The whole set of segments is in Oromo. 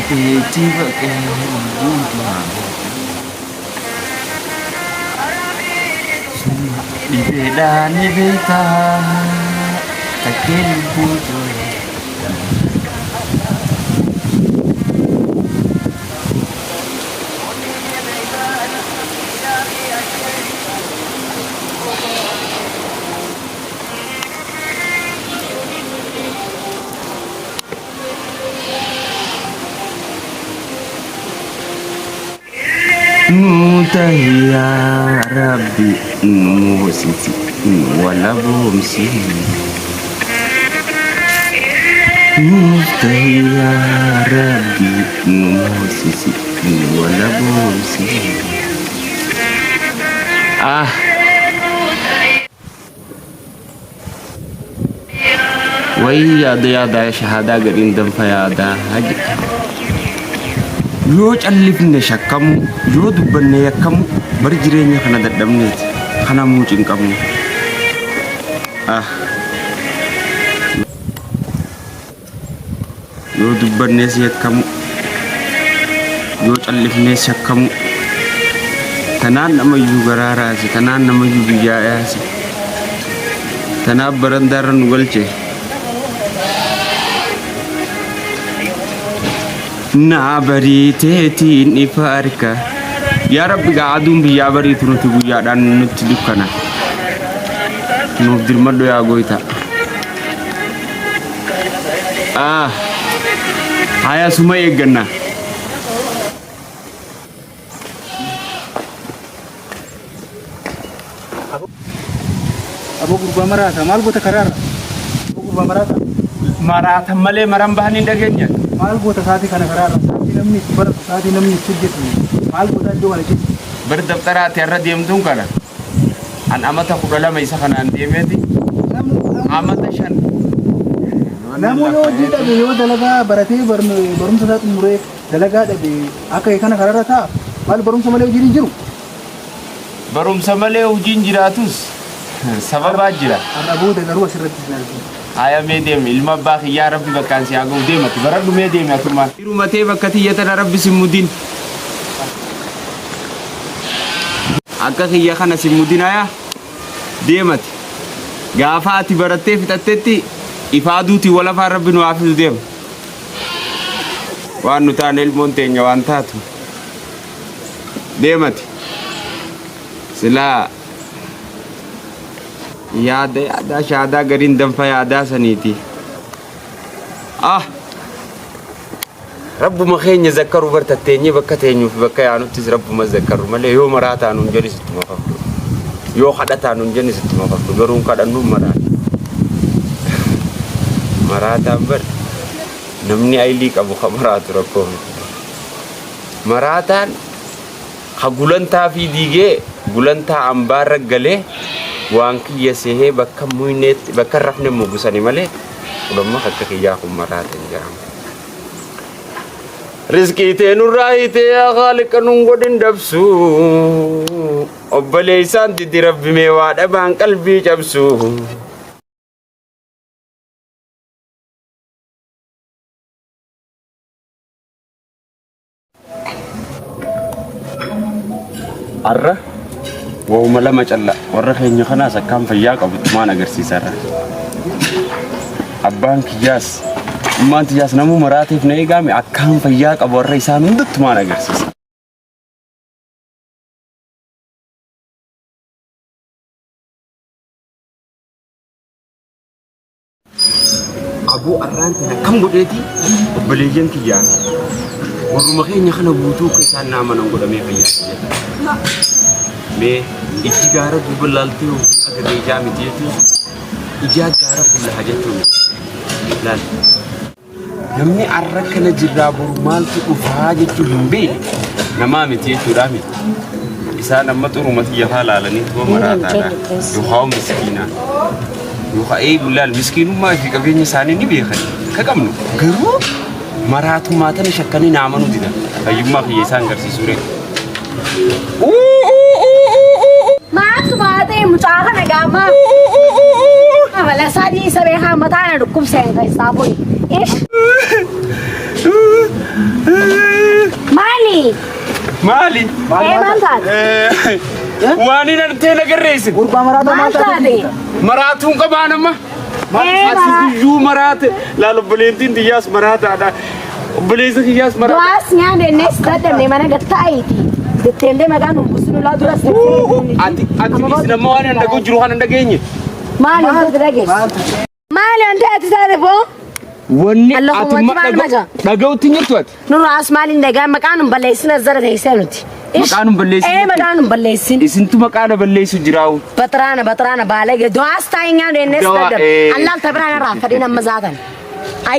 Tiba kayak di beda ni beta takin puto mutahya rabbi musisi wala bumsi mutahya rabbi musisi wala bumsi wai yada shahada garin dan fayada haji yoo callifne shakkamu yoo dubbanne yakkamu bari jireenya kana dadhabneeti kana muucin qabnu yoo dubbanne yakkamu yoo callifne shakkamu tanaan namayyuu garaaraasi tanaan namayyuu biyyaayaasi tanaaf barandaarra nu galche na bari teetiin ifaarka yaa rabbi gaaduun biyyaa bariitu nuti guyyaadhaan nutti dukkana nuuf dirmadho yaa goyta haya suma eegganna Abu gurba marata maal goota karaara abu gurba marata malee maran bahanii dhageenya maal goota saati kana karaara saati namni bara saati namni sujjetu maal goota iddoo kana jechuudha bar dabtaraati irra deemtuun kana an amata 12 isa kanaan deemeeti amata 5 namu yoo jidhabe yoo dalagaa baratee barumsa isaatti muree dalagaa dhabe akka kana karaara ta'a maal barumsa malee hojiin jiru barumsa malee hojiin jiraatus sababa jira ana booda garuu asirratti ilaaltu aya medem ilma baakhi ya rabbi bakkan si agu deemati baradu medem atuma irumate bakkati yata rabbi simudin akka khiyya kana simudin aya deemati gaafaati baratte fitatetti ifaaduti wala fa rabbi nu afidu deem waan nutaan ilmoon teenya waan taatu deemati sila yaada shahada garin danfa yaada saniti رب ما خين يذكروا برتتيني بكتيني في بكيا نوتيز رب ما ذكروا ملء يوم مرات عنون جلست ما فكروا يوم حدث عنون جلست ما فكروا قرون كذا نوم مرات أمبر نمني أيليك أبو خمرات ركوم مراتان خقولن تا في ديجة قولن تا أمبار رجله وانك يسيه بكم مينت بكرفنا مبوساني ملء ولما خدك ياكم مراتين جام رزقي تنورائي يا خالق نونغودين دبسو أبليسان تدي ربي ميواد أبان قلبي جبسو arra وهم لما جل ورخي نخنا سكان فياك أبو تمان أجرسي سرّ أبان كياس ما أنت جاس نمو مراتب نيجامي أكان فياك أبو الرئيسان من تمان أجرسي سرّ أبو أرانت كم قدرتي بليجن كيان ورمخي نخنا بوتو كيسان نامنا نقول مي فياك مي إتجارة ببلالتيو أكيد إجامة تيتو إجارة كل حاجتو لا نمني أرك نجرابو مالتي أفاجة تلمبي نمامي تيتو رامي إسان أما ترومتي يفعل على نيتو مراتا يخاو مسكينة يخا أي بلال مسكين ما في كبير نساني نبيخن كقمنو قرو مراتو ما تنشكني نعمنو ديدا أيما في يسان قرسي سوري mucaaka nagama wala sadi sabe ha mata na rukum sen kai saboy Mali. Maali? Maal taate? Waan hin artee nagarreessin. Gurbaa maraataa Maal taate? Maraatuun qabaa nama. Maraat. Asiyyuu maraate. Laal obboleettiin xiyyaas maraataadha. Obboleessa kiyyaas maraata. Du'aas nyaanne nees dadhabne mana gattaa'iiti. Detteendee maqaan hunbusin ulaa duras Ati nama waan hin dhagoo jiru waan hin dhageenye. Maali wanti dhageessu? Maali wanti ati taate boo? Wanni Allahumma ati maal dhaga'utti jirtu ati. Nurra as maaliin dhagaa maqaan hin balleessin as zara teessee nuti. Maqaan hin balleessin. Maqaan hin balleessin. Isintu maqaan balleessu jiraa'u. Bataraana baalee du'aas taa'inyaa deennee sadda. Allaal tabiraan irraa fadhiin amma zaatan.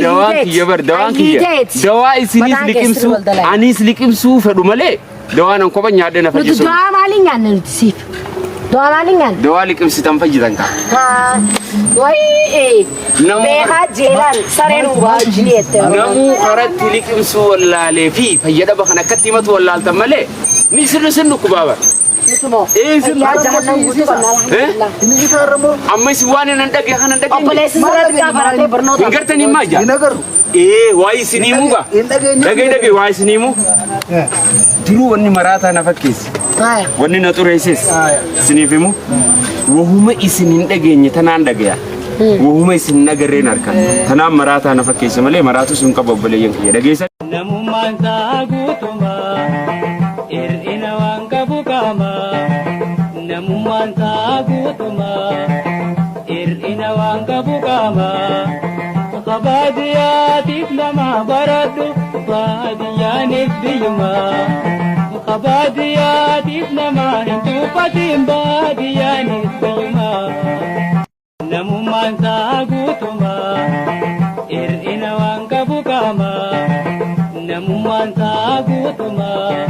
Dawaan kiyya bar dawaan kiyya. Dawaa isinis liqimsuu anis liqimsuu fedhu malee dawaan an kopha nyaadhe na Nuti fayyisu. du'aa maaliin nyaanne nuti siif? Du'aa maaliin nyaanne? Dawaa liqimsitan fayyisan ka. Wayii beekaa jeelaan sareen waa jileette. Namuu qoratti liqimsuu wallaalee fi fayyadama kan akkatti himatu wallaaltan malee ni sirrisin dhukkubaaba. Yaa jahannam guutuu bal'aa. Inni isa irramoo Amma isin waan hin dhagee kan hin dhageenye. Obboleessi sirriitti baratee barnoota. Hin gartanii maa jaa? hin agarru. Waa isinii muga. Hin dhageenye. Dhagee waa isinii mu. Diruu wanni maraataa na fakkeessi. Wanni na xureesses. Isiniif himu. Wahuma isin hin dhageenye tanaan dhagaya. Wahuma isin hin agarreen harka. Tanaan maraataa na fakkeessa malee maraatu sun qaba obboleeyyan kiyya dhageessa. Namummaan isaa guutumaa hir'ina waan qabu qaama. Namummaan isaa guutumaa hir'ina waan qabu qaama. Baadiyyaatiif nama baradhu baadiyyaanis biyyumaa. Baadiyyaatiif nama hin tuffatiin baadiyyaanis biyyumaa. Namummaan isaa guutumaa hir'ina waan qabu qaama. Namummaan isaa guutumaa